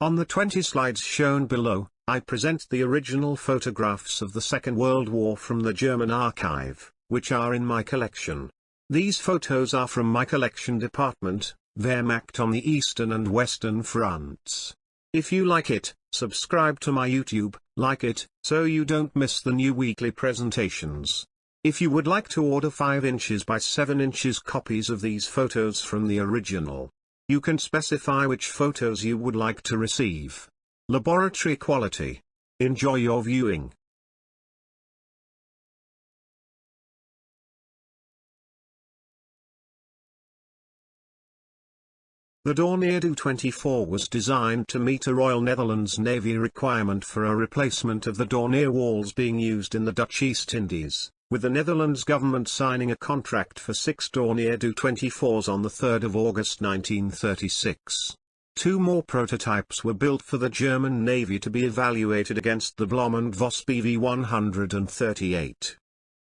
On the 20 slides shown below, I present the original photographs of the Second World War from the German archive, which are in my collection. These photos are from my collection department, Wehrmacht on the Eastern and Western Fronts. If you like it, subscribe to my YouTube, like it, so you don't miss the new weekly presentations. If you would like to order 5 inches by 7 inches copies of these photos from the original, you can specify which photos you would like to receive. Laboratory quality. Enjoy your viewing. The Dornier Do-24 was designed to meet a Royal Netherlands Navy requirement for a replacement of the Dornier walls being used in the Dutch East Indies, with the Netherlands government signing a contract for 6 Dornier Do-24s on 3 August 1936. 2 more prototypes were built for the German Navy to be evaluated against the Blohm and Voss BV-138.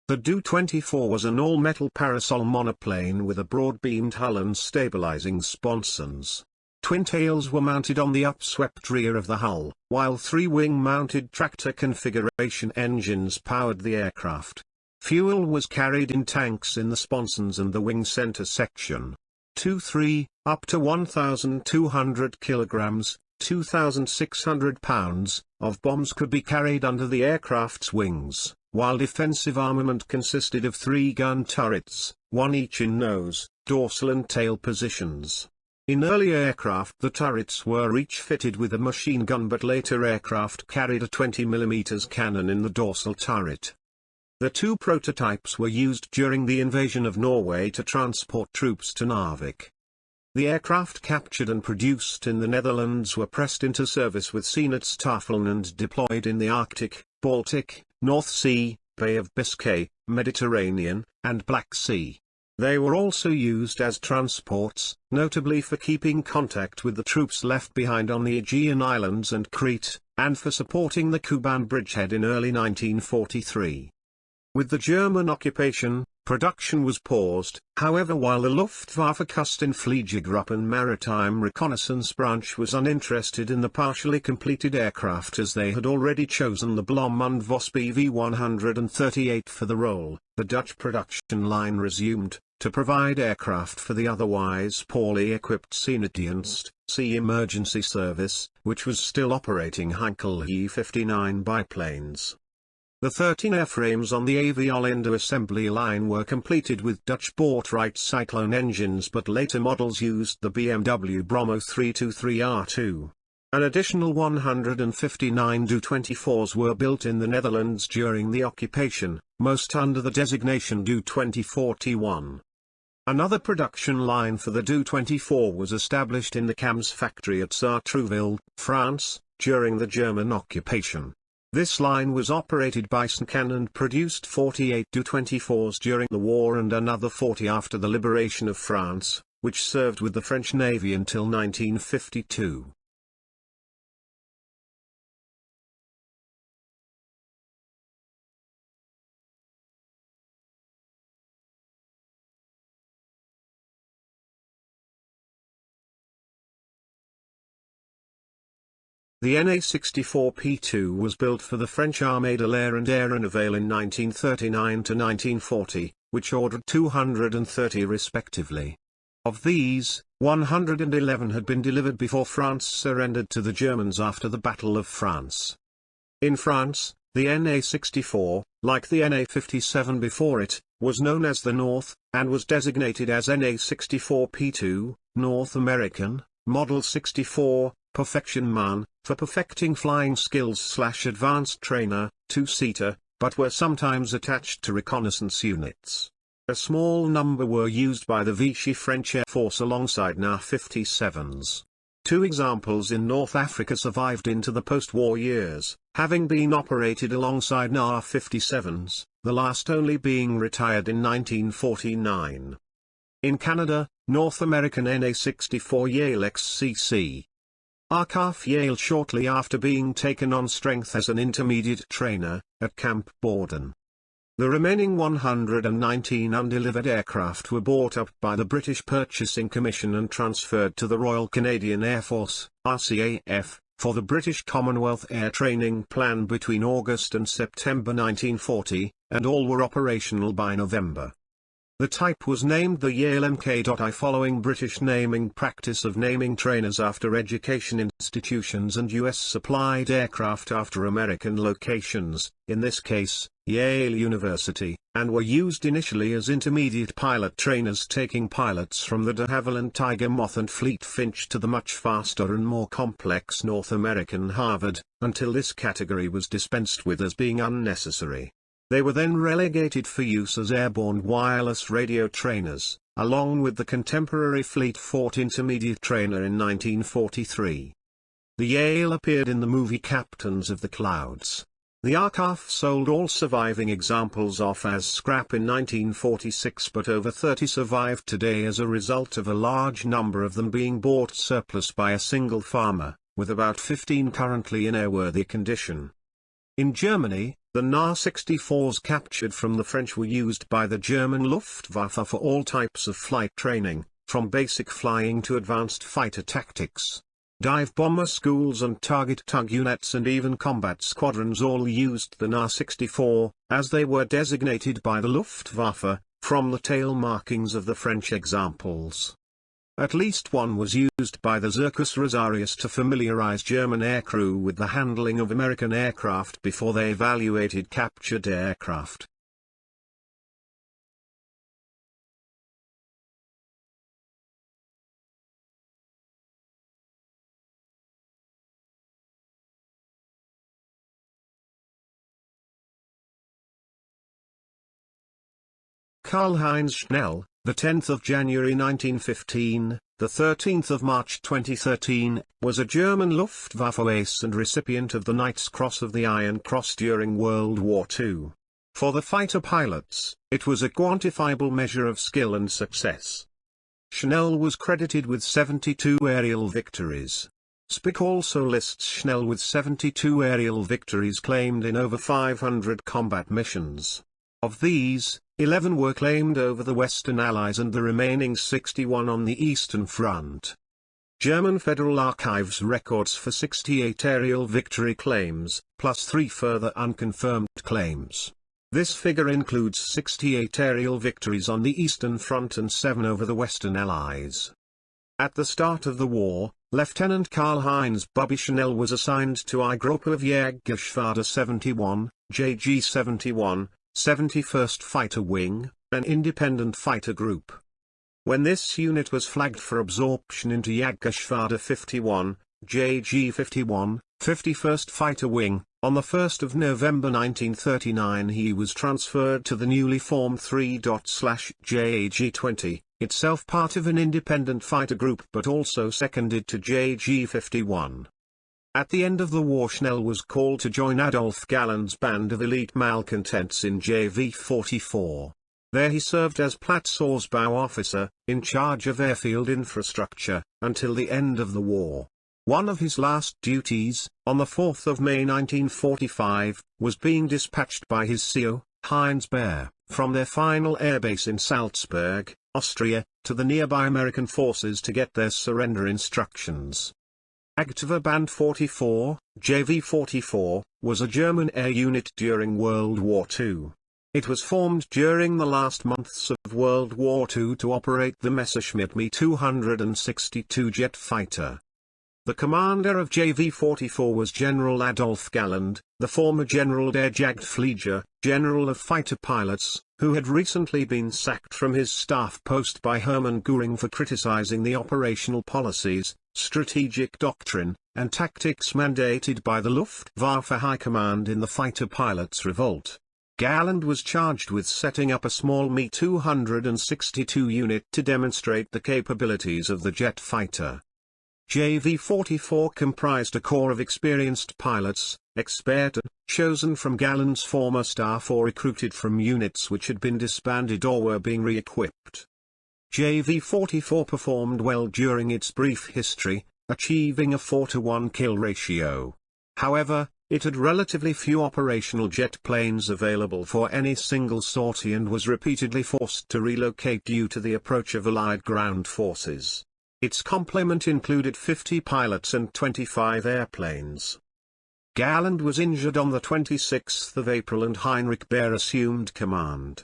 The Do-24 was an all-metal parasol monoplane with a broad-beamed hull and stabilizing sponsons. Twin tails were mounted on the upswept rear of the hull, while 3 wing-mounted tractor configuration engines powered the aircraft. Fuel was carried in tanks in the sponsons and the wing center section. 2-3, up to 1,200 kilograms, 2,600 pounds, of bombs could be carried under the aircraft's wings, while defensive armament consisted of 3 gun turrets, 1 each in nose, dorsal and tail positions. In early aircraft the turrets were each fitted with a machine gun, but later aircraft carried a 20mm cannon in the dorsal turret. The 2 prototypes were used during the invasion of Norway to transport troops to Narvik. The aircraft captured and produced in the Netherlands were pressed into service with Seenotstafelen and deployed in the Arctic, Baltic, North Sea, Bay of Biscay, Mediterranean, and Black Sea. They were also used as transports, notably for keeping contact with the troops left behind on the Aegean Islands and Crete, and for supporting the Kuban bridgehead in early 1943. With the German occupation, production was paused, however, while the Luftwaffe Küstenfliegergruppen Maritime Reconnaissance Branch was uninterested in the partially completed aircraft, as they had already chosen the Blohm and Voss BV-138 for the role. The Dutch production line resumed, to provide aircraft for the otherwise poorly equipped Seenotdienst, Sea Emergency Service, which was still operating Heinkel He-59 biplanes. The 13 airframes on the Aviolindo assembly line were completed with Dutch-bought Wright Cyclone engines, but later models used the BMW Bromo 323R2. An additional 159 Do-24s were built in the Netherlands during the occupation, most under the designation Do-24T1. Another production line for the Do-24 was established in the CAMS factory at Sartrouville, France, during the German occupation. This line was operated by Sancan and produced 48 Do-24s during the war and another 40 after the liberation of France, which served with the French Navy until 1952. The Na-64P2 was built for the French Armée de l'Air and Aéronavale in 1939 to 1940, which ordered 230 respectively. Of these, 111 had been delivered before France surrendered to the Germans after the Battle of France. In France, the Na-64, like the Na-57 before it, was known as the North, and was designated as Na-64P2, North American, Model 64, Perfection Man, for perfecting flying skills/advanced trainer, 2-seater, but were sometimes attached to reconnaissance units. A small number were used by the Vichy French Air Force alongside Na-57s. 2 examples in North Africa survived into the post-war years, having been operated alongside Na-57s, the last only being retired in 1949. In Canada, North American Na-64 Yale XCC. Aircraft Yale shortly after being taken on strength as an intermediate trainer, at Camp Borden. The remaining 119 undelivered aircraft were bought up by the British Purchasing Commission and transferred to the Royal Canadian Air Force, RCAF, for the British Commonwealth Air Training Plan between August and September 1940, and all were operational by November. The type was named the Yale Mk.I following British naming practice of naming trainers after education institutions and US supplied aircraft after American locations, in this case, Yale University, and were used initially as intermediate pilot trainers taking pilots from the de Havilland Tiger Moth and Fleet Finch to the much faster and more complex North American Harvard, until this category was dispensed with as being unnecessary. They were then relegated for use as airborne wireless radio trainers, along with the contemporary Fleet Fort Intermediate Trainer in 1943. The Yale appeared in the movie Captains of the Clouds. The RCAF sold all surviving examples off as scrap in 1946, but over 30 survive today as a result of a large number of them being bought surplus by a single farmer, with about 15 currently in airworthy condition. In Germany, the Na-64s captured from the French were used by the German Luftwaffe for all types of flight training, from basic flying to advanced fighter tactics. Dive bomber schools and target tug units and even combat squadrons all used the Na-64, as they were designated by the Luftwaffe, from the tail markings of the French examples. At least one was used by the Circus Rosarius to familiarize German aircrew with the handling of American aircraft before they evaluated captured aircraft. Karl-Heinz Schnell, the 10th of January 1915, the 13th of March 2013, was a German Luftwaffe ace and recipient of the Knight's Cross of the Iron Cross during World War II. For the fighter pilots, it was a quantifiable measure of skill and success. Schnell was credited with 72 aerial victories. Spick also lists Schnell with 72 aerial victories claimed in over 500 combat missions. Of these, 11 were claimed over the Western Allies and the remaining 61 on the Eastern Front. German Federal Archives records for 68 aerial victory claims, plus 3 further unconfirmed claims. This figure includes 68 aerial victories on the Eastern Front and 7 over the Western Allies. At the start of the war, Lieutenant Karl-Heinz Bubby Schnell was assigned to I Group of Jägergeschwader 71, JG-71, 71st Fighter Wing, an independent fighter group. When this unit was flagged for absorption into Jägergeschwader 51, JG-51, 51st Fighter Wing, on the 1st of November 1939 he was transferred to the newly formed 3./JG-20, itself part of an independent fighter group but also seconded to JG-51. At the end of the war Schnell was called to join Adolf Galland's band of elite malcontents in JV-44. There he served as Platzausbau officer, in charge of airfield infrastructure, until the end of the war. One of his last duties, on the 4th of May 1945, was being dispatched by his CO, Heinz Baer, from their final airbase in Salzburg, Austria, to the nearby American forces to get their surrender instructions. Activa Band 44, JV-44, was a German air unit during World War II. It was formed during the last months of World War II to operate the Messerschmitt Me-262 jet fighter. The commander of JV-44 was General Adolf Galland, the former General der Jagdflieger, General of Fighter Pilots, who had recently been sacked from his staff post by Hermann Göring for criticizing the operational policies, strategic doctrine, and tactics mandated by the Luftwaffe High Command in the fighter pilots' revolt. Galland was charged with setting up a small Me-262 unit to demonstrate the capabilities of the jet fighter. JV-44 comprised a corps of experienced pilots, expert, chosen from Galland's former staff or recruited from units which had been disbanded or were being re-equipped. JV-44 performed well during its brief history, achieving a 4-to-1 kill ratio. However, It had relatively few operational jet planes available for any single sortie and was repeatedly forced to relocate due to the approach of Allied ground forces. Its complement included 50 pilots and 25 airplanes. Galland was injured on the 26th of April and Heinrich Baer assumed command.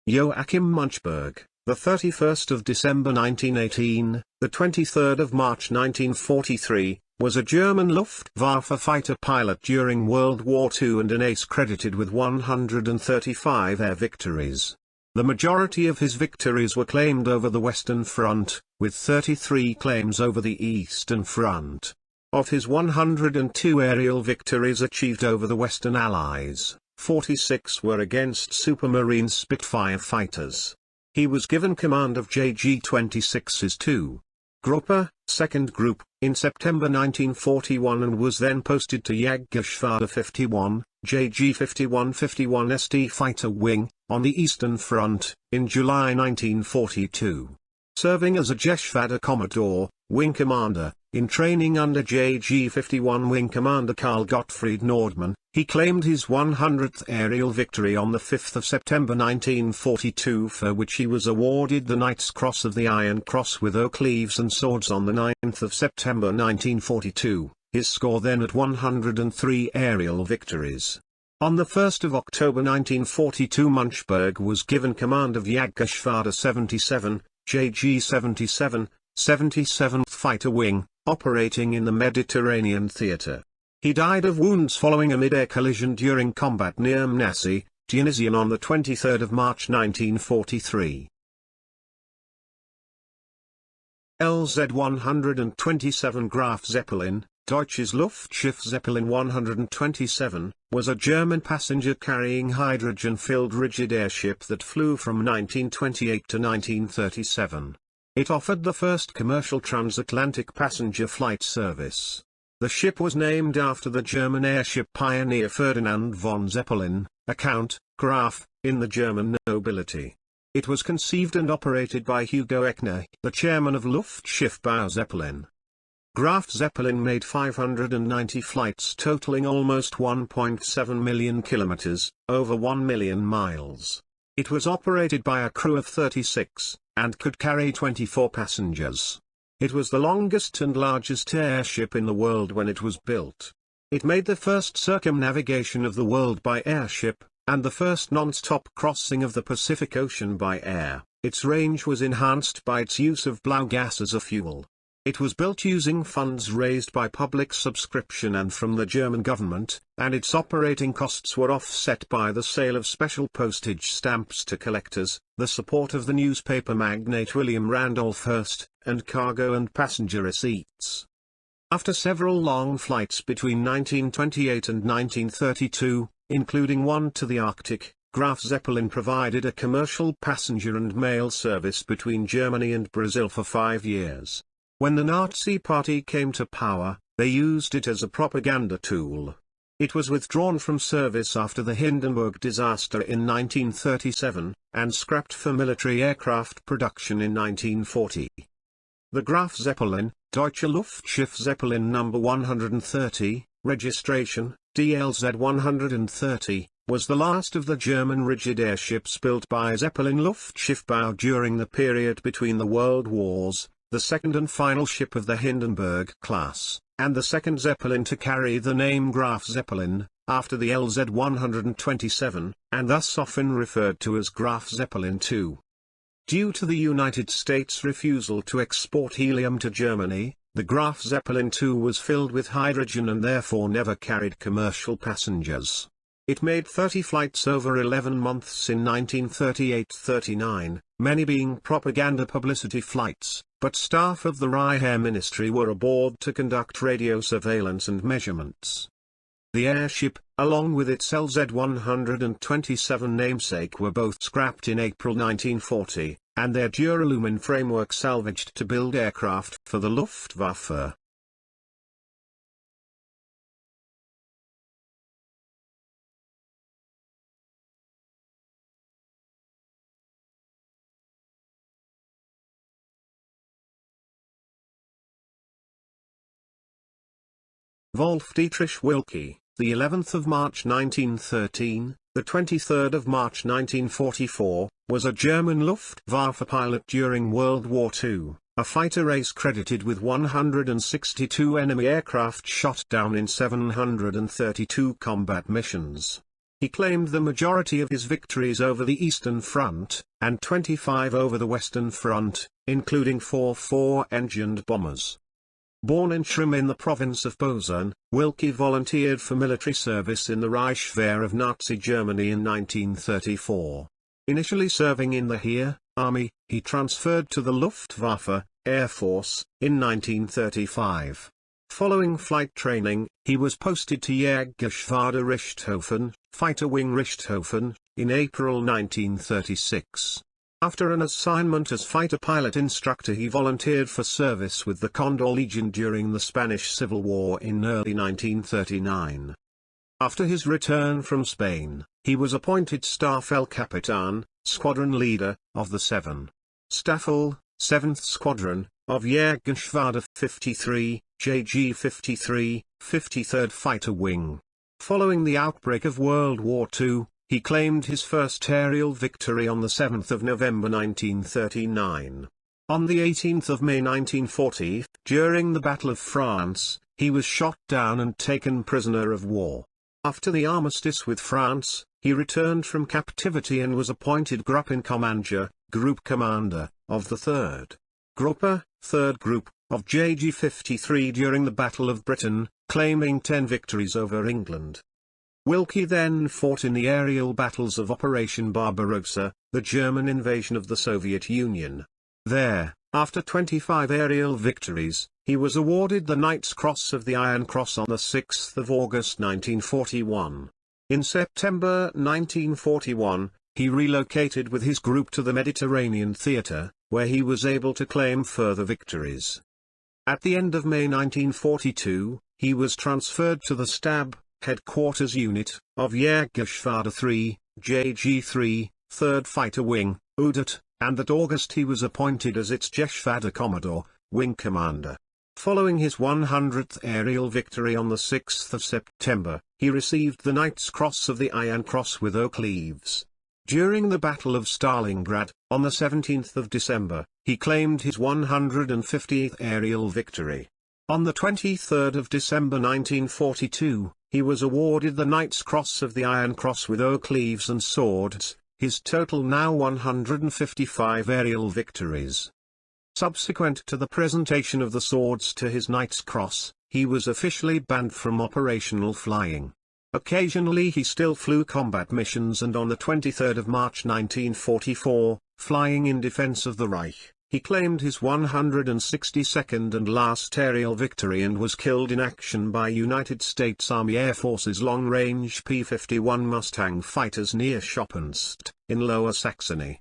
Joachim Munchberg, the 31st of December 1918, the 23rd of March 1943, was a German Luftwaffe fighter pilot during World War II and an ace credited with 135 air victories. The majority of his victories were claimed over the Western Front, with 33 claims over the Eastern Front. Of his 102 aerial victories achieved over the Western Allies, 46 were against Supermarine Spitfire fighters. He was given command of JG-26's 2. Gruppe, 2nd Group, in September 1941 and was then posted to Jägergeschwader 51, JG-51-51 ST Fighter Wing, on the Eastern Front, in July 1942. Serving as a Geschwader Commodore, Wing Commander, in training under JG-51 Wing Commander Karl Gottfried Nordmann, he claimed his 100th aerial victory on 5 September 1942, for which he was awarded the Knight's Cross of the Iron Cross with oak leaves and swords on 9 September 1942, his score then at 103 aerial victories. On 1 October 1942 Munchberg was given command of Jägergeschwader 77, JG-77, 77th Fighter Wing, operating in the Mediterranean theater. He died of wounds following a mid-air collision during combat near Mnazi, Tunisia on 23 March 1943. LZ-127 Graf Zeppelin, Deutsches Luftschiff Zeppelin 127, was a German passenger-carrying hydrogen-filled rigid airship that flew from 1928 to 1937. It offered the first commercial transatlantic passenger flight service. The ship was named after the German airship pioneer Ferdinand von Zeppelin, a Count, Graf, in the German nobility. It was conceived and operated by Hugo Echner, the chairman of Luftschiffbau Zeppelin. Graf Zeppelin made 590 flights totaling almost 1.7 million kilometers, over 1 million miles. It was operated by a crew of 36, and could carry 24 passengers. It was the longest and largest airship in the world when it was built. It made the first circumnavigation of the world by airship, and the first non-stop crossing of the Pacific Ocean by air. Its range was enhanced by its use of blue gas as a fuel. It was built using funds raised by public subscription and from the German government, and its operating costs were offset by the sale of special postage stamps to collectors, the support of the newspaper magnate William Randolph Hearst, and cargo and passenger receipts. After several long flights between 1928 and 1932, including one to the Arctic, Graf Zeppelin provided a commercial passenger and mail service between Germany and Brazil for 5 years. When the Nazi Party came to power, they used it as a propaganda tool. It was withdrawn from service after the Hindenburg disaster in 1937, and scrapped for military aircraft production in 1940. The Graf Zeppelin, Deutsche Luftschiff Zeppelin No. 130, registration, DLZ 130, was the last of the German rigid airships built by Zeppelin Luftschiffbau during the period between the World Wars, the second and final ship of the Hindenburg class, and the second Zeppelin to carry the name Graf Zeppelin, after the LZ 127, and thus often referred to as Graf Zeppelin II. Due to the United States' refusal to export helium to Germany, the Graf Zeppelin II was filled with hydrogen and therefore never carried commercial passengers. It made 30 flights over 11 months in 1938-39, many being propaganda publicity flights, but staff of the Reich Air Ministry were aboard to conduct radio surveillance and measurements. The airship, along with its LZ-127 namesake, were both scrapped in April 1940, and their duralumin framework salvaged to build aircraft for the Luftwaffe. Wolf Dietrich Wilke, the 11th of March 1913, the 23rd of March 1944, was a German Luftwaffe pilot during World War II, a fighter race credited with 162 enemy aircraft shot down in 732 combat missions. He claimed the majority of his victories over the Eastern Front, and 25 over the Western Front, including 4 four-engined bombers. Born in Schrimm in the province of Posen, Wilke volunteered for military service in the Reichswehr of Nazi Germany in 1934. Initially serving in the Heer, Army, he transferred to the Luftwaffe, Air Force, in 1935. Following flight training, he was posted to Jägergeschwader Richthofen, Fighter Wing Richthofen, in April 1936. After an assignment as fighter pilot instructor, he volunteered for service with the Condor Legion during the Spanish Civil War in early 1939. After his return from Spain, he was appointed Staff El Capitan, squadron leader, of the 7. Staffel, 7th Squadron, of Jägergeschwader 53, JG-53, 53rd Fighter Wing. Following the outbreak of World War II, he claimed his first aerial victory on the 7th of November 1939. On the 18th of May 1940, during the Battle of France, he was shot down and taken prisoner of war. After the armistice with France, he returned from captivity and was appointed Gruppenkommandeur, Group Commander, of the 3rd Gruppe, 3rd Group, of JG-53 during the Battle of Britain, claiming 10 victories over England. Wilke then fought in the aerial battles of Operation Barbarossa, the German invasion of the Soviet Union. There, after 25 aerial victories, he was awarded the Knight's Cross of the Iron Cross on 6 August 1941. In September 1941, he relocated with his group to the Mediterranean Theatre, where he was able to claim further victories. At the end of May 1942, he was transferred to the Stab Headquarters Unit, of Jägergeschwader 3, JG-3, 3rd Fighter Wing, UDAT, and that August he was appointed as its Geschwader Commodore, Wing Commander. Following his 100th aerial victory on 6 September, he received the Knight's Cross of the Iron Cross with oak leaves. During the Battle of Stalingrad, on 17 December, he claimed his 150th aerial victory. On 23 December 1942, he was awarded the Knight's Cross of the Iron Cross with oak leaves and swords, his total now 155 aerial victories. Subsequent to the presentation of the swords to his Knight's Cross, he was officially banned from operational flying. Occasionally he still flew combat missions, and on 23 March 1944, flying in defense of the Reich, he claimed his 162nd and last aerial victory and was killed in action by United States Army Air Force's long-range P-51 Mustang fighters near Schoppenstedt, in Lower Saxony.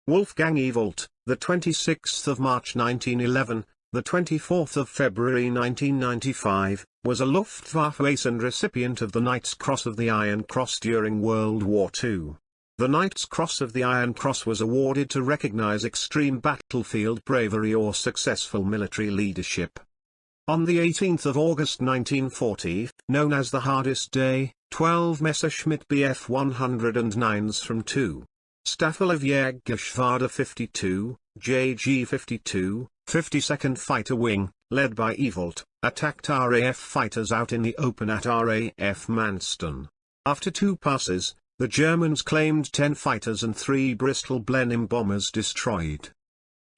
Wolfgang Evolt, the 26th of March 1911, the 24th of February 1995, was a Luftwaffe ace and recipient of the Knight's Cross of the Iron Cross during World War II. The Knight's Cross of the Iron Cross was awarded to recognize extreme battlefield bravery or successful military leadership. On the 18th of August 1940, known as the Hardest Day, 12 Messerschmitt Bf 109s from 2. Staffel of Jägergeschwader 52, JG 52, 52nd Fighter Wing, led by Evolt, attacked RAF fighters out in the open at RAF Manston. After 2 passes, the Germans claimed 10 fighters and 3 Bristol Blenheim bombers destroyed.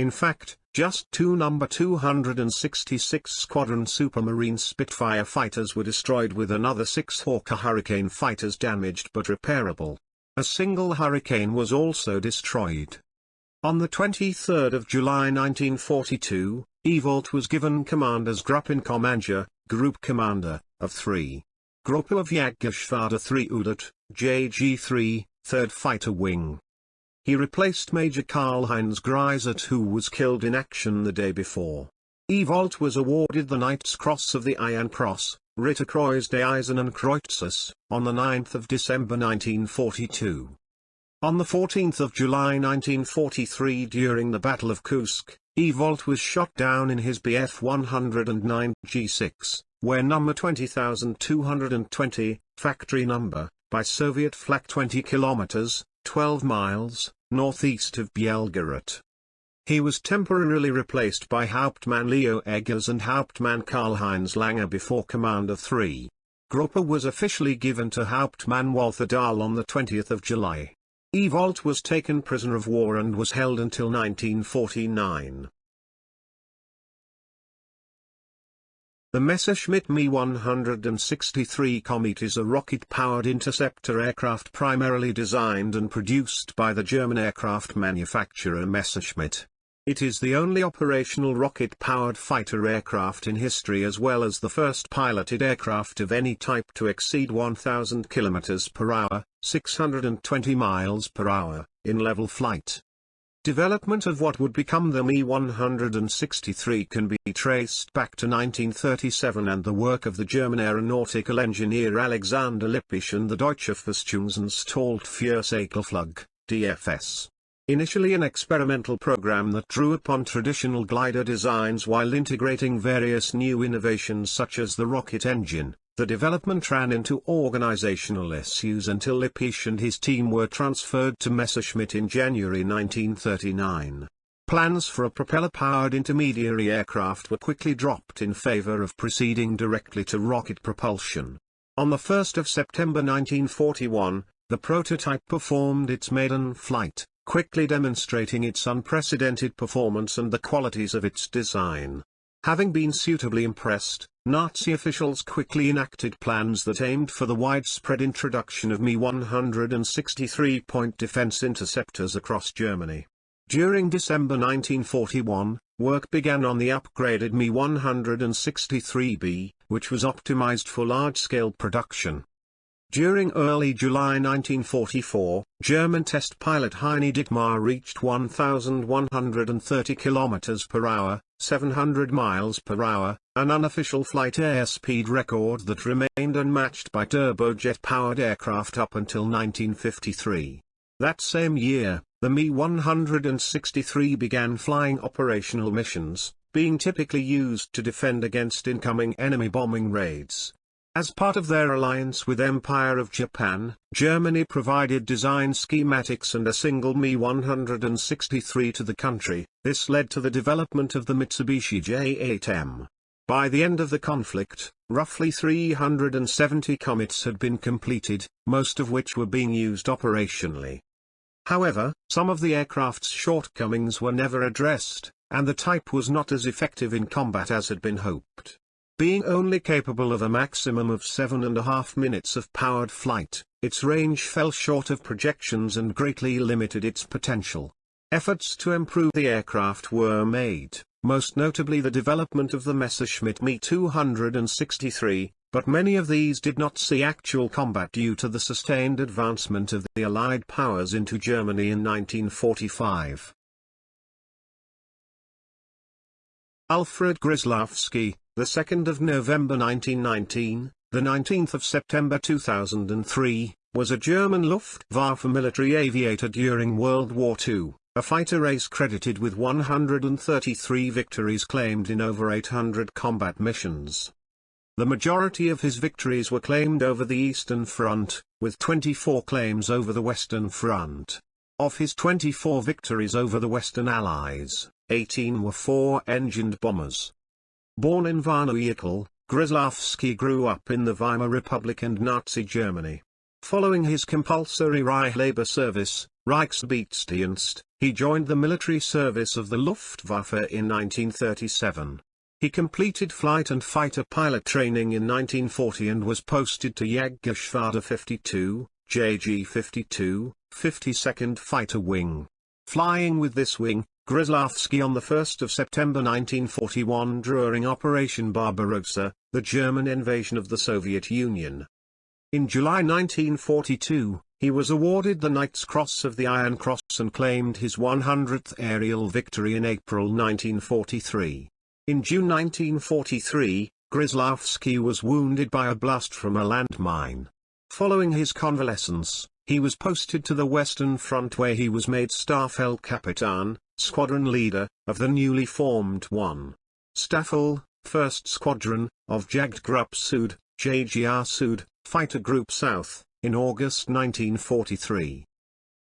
In fact, just 2 No. 266 Squadron Supermarine Spitfire fighters were destroyed, with another 6 Hawker Hurricane fighters damaged but repairable. A single Hurricane was also destroyed. On 23 July 1942, Evolt was given command as Gruppenkommandeur, Group Commander, of 3. Gruppe of Jagdgeschwader 3 Udat, JG3, 3rd Fighter Wing. He replaced Major Karl-Heinz Greisert, who was killed in action the day before. Evolt was awarded the Knight's Cross of the Iron Cross, Ritterkreuz des Eisernen Kreuzes, on the 9th of December 1942. On the 14th of July 1943, during the Battle of Kursk, Evolt was shot down in his Bf 109 G6, where number 20220, factory number, by Soviet flak 20 kilometers, 12 miles, northeast of Belgorod. He was temporarily replaced by Hauptmann Leo Eggers and Hauptmann Karl-Heinz Langer before Commander 3. Gruppe was officially given to Hauptmann Walther Dahl on the 20th of July. Evolt was taken prisoner of war and was held until 1949. The Messerschmitt Me-163 Comet is a rocket-powered interceptor aircraft primarily designed and produced by the German aircraft manufacturer Messerschmitt. It is the only operational rocket-powered fighter aircraft in history, as well as the first piloted aircraft of any type to exceed 1,000 km per hour, 620 miles per hour, in level flight. Development of what would become the Me-163 can be traced back to 1937 and the work of the German aeronautical engineer Alexander Lippisch and the Deutsche Forschungsanstalt für Segelflug, DFS. Initially an experimental program that drew upon traditional glider designs while integrating various new innovations such as the rocket engine, the development ran into organizational issues until Lippisch and his team were transferred to Messerschmitt in January 1939. Plans for a propeller-powered intermediary aircraft were quickly dropped in favor of proceeding directly to rocket propulsion. On the 1st of September 1941, the prototype performed its maiden flight, quickly demonstrating its unprecedented performance and the qualities of its design. Having been suitably impressed, Nazi officials quickly enacted plans that aimed for the widespread introduction of Me-163 point defense interceptors across Germany. During December 1941, work began on the upgraded Me-163B, which was optimized for large-scale production. During early July 1944, German test pilot Heini Dittmar reached 1,130 km per hour, 700 miles per hour, an unofficial flight airspeed record that remained unmatched by turbojet-powered aircraft up until 1953. That same year, the Me-163 began flying operational missions, being typically used to defend against incoming enemy bombing raids. As part of their alliance with Empire of Japan, Germany provided design schematics and a single Me-163 to the country. This led to the development of the Mitsubishi J8M. By the end of the conflict, roughly 370 Comets had been completed, most of which were being used operationally. However, some of the aircraft's shortcomings were never addressed, and the type was not as effective in combat as had been hoped. Being only capable of a maximum of 7.5 minutes of powered flight, its range fell short of projections and greatly limited its potential. Efforts to improve the aircraft were made, most notably the development of the Messerschmitt Me-263, but many of these did not see actual combat due to the sustained advancement of the Allied powers into Germany in 1945. Alfred Gryzlowski, the 2nd of November 1919, the 19th of September 2003, was a German Luftwaffe military aviator during World War II, a fighter race credited with 133 victories claimed in over 800 combat missions. The majority of his victories were claimed over the Eastern Front, with 24 claims over the Western Front. Of his 24 victories over the Western Allies, 18 were four-engined bombers. Born in Warnow-Eickel, Gryzlowski grew up in the Weimar Republic and Nazi Germany. Following his compulsory Reich-Labor service, Reichsbeistdienst, he joined the military service of the Luftwaffe in 1937. He completed flight and fighter pilot training in 1940 and was posted to Jagdgeschwader 52, JG 52, 52nd Fighter Wing. Flying with this wing, Grzelewski on 1 September 1941 during Operation Barbarossa, the German invasion of the Soviet Union. In July 1942, he was awarded the Knight's Cross of the Iron Cross and claimed his 100th aerial victory in April 1943. In June 1943, Grzelewski was wounded by a blast from a landmine. Following his convalescence, he was posted to the Western Front where he was made Stabfeldkapitan, squadron leader, of the newly formed 1. Staffel, 1st Squadron, of Jagdgruppe Süd, JGR Süd, Fighter Group South, in August 1943.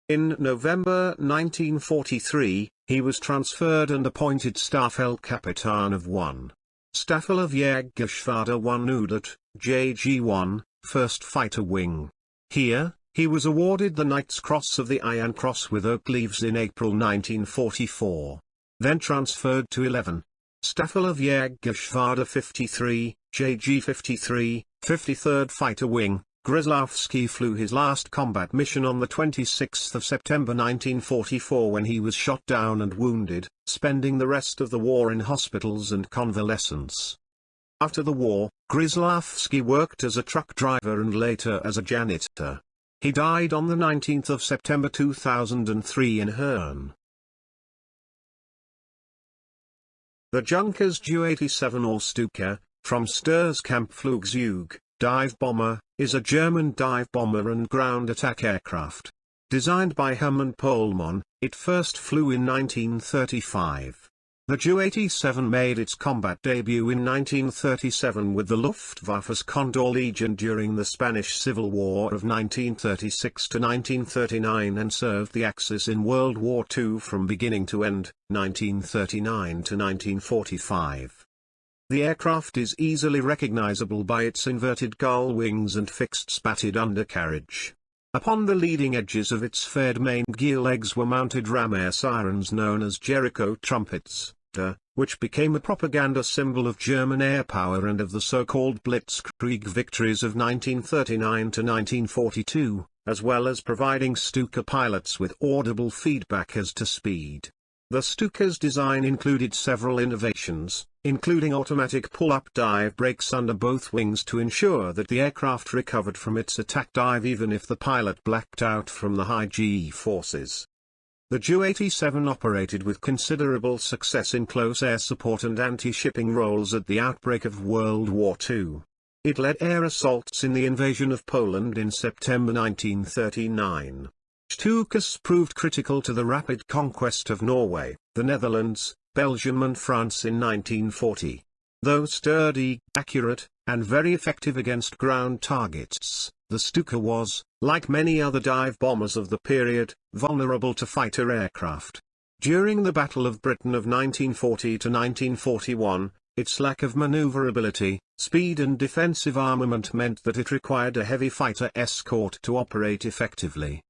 In November 1943, he was transferred and appointed Stabfeldkapitan of 1. Staffel of Jägergeschwader 1 Udat, JG-1, 1st Fighter Wing. Here, he was awarded the Knight's Cross of the Iron Cross with oak leaves in April 1944. Then transferred to 11. Staffel of Jägergeschwader 53, JG-53, 53rd Fighter Wing. Grzelewski flew his last combat mission on 26 September 1944 when he was shot down and wounded, spending the rest of the war in hospitals and convalescence. After the war, Grzelewski worked as a truck driver and later as a janitor. He died on 19 September 2003 in Herne. The Junkers Ju-87 or Stuka, from Sturzkampfflugzeug, dive bomber, is a German dive bomber and ground attack aircraft. Designed by Hermann Pohlmann, it first flew in 1935. The Ju-87 made its combat debut in 1937 with the Luftwaffe's Condor Legion during the Spanish Civil War of 1936 to 1939 and served the Axis in World War II from beginning to end, 1939 to 1945. The aircraft is easily recognizable by its inverted gull wings and fixed spatted undercarriage. Upon the leading edges of its faired main gear legs were mounted ram air sirens known as Jericho trumpets, which became a propaganda symbol of German air power and of the so-called Blitzkrieg victories of 1939 to 1942, as well as providing Stuka pilots with audible feedback as to speed. The Stuka's design included several innovations, including automatic pull-up dive brakes under both wings to ensure that the aircraft recovered from its attack dive even if the pilot blacked out from the high G-forces. The Ju-87 operated with considerable success in close air support and anti-shipping roles at the outbreak of World War II. It led air assaults in the invasion of Poland in September 1939. Stukas proved critical to the rapid conquest of Norway, the Netherlands, Belgium and France in 1940. Though sturdy, accurate, and very effective against ground targets, the Stuka was, like many other dive bombers of the period, vulnerable to fighter aircraft. During the Battle of Britain of 1940 to 1941, its lack of maneuverability, speed and defensive armament meant that it required a heavy fighter escort to operate effectively.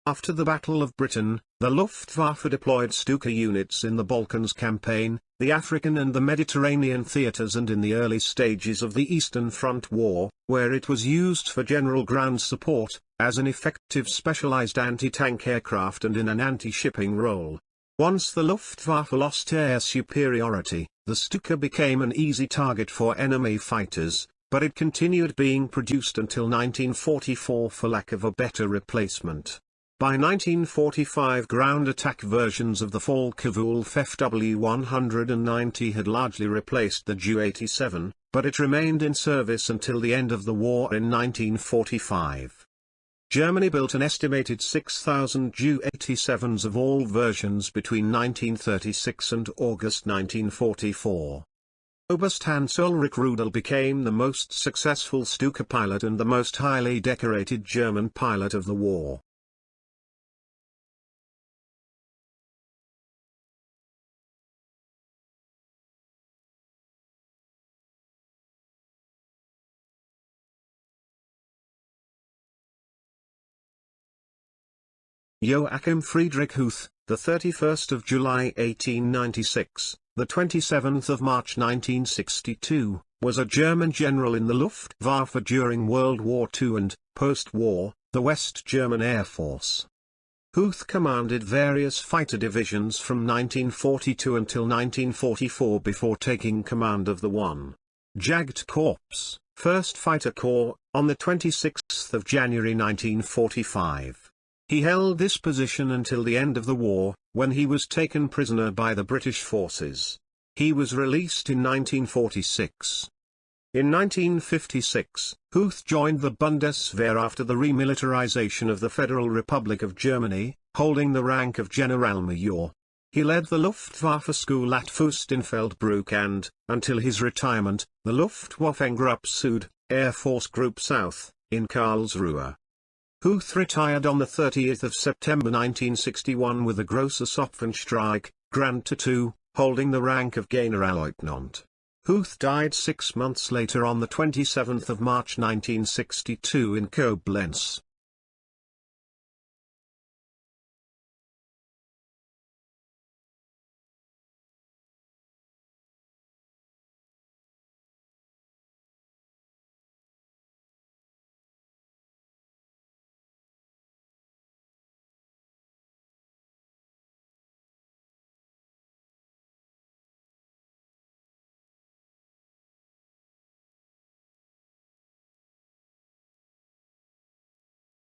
After the Battle of Britain, the Luftwaffe deployed Stuka units in the Balkans campaign, the African and the Mediterranean theaters and in the early stages of the Eastern Front War, where it was used for general ground support, as an effective specialized anti-tank aircraft and in an anti-shipping role. Once the Luftwaffe lost air superiority, the Stuka became an easy target for enemy fighters, but it continued being produced until 1944 for lack of a better replacement. By 1945 ground attack versions of the Focke-Wulf FW-190 had largely replaced the Ju-87, but it remained in service until the end of the war in 1945. Germany built an estimated 6,000 Ju-87s of all versions between 1936 and August 1944. Oberst Hans-Ulrich Rudel became the most successful Stuka pilot and the most highly decorated German pilot of the war. Joachim Friedrich Huth, the 31st of July 1896, the 27th of March 1962, was a German general in the Luftwaffe during World War II and, post-war, the West German Air Force. Huth commanded various fighter divisions from 1942 until 1944 before taking command of the 1. Jagd Corps, 1st Fighter Corps, on the 26th of January 1945. He held this position until the end of the war, when he was taken prisoner by the British forces. He was released in 1946. In 1956, Huth joined the Bundeswehr after the remilitarization of the Federal Republic of Germany, holding the rank of Generalmajor. He led the Luftwaffe school at Fürstenfeldbruck and, until his retirement, the Luftwaffengruppe Süd, Air Force Group South, in Karlsruhe. Huth retired on the 30th of September 1961 with a Grosses Opfenstreich, Grand Tattoo, holding the rank of Generalleutnant. Huth died 6 months later on the 27th of March 1962 in Koblenz.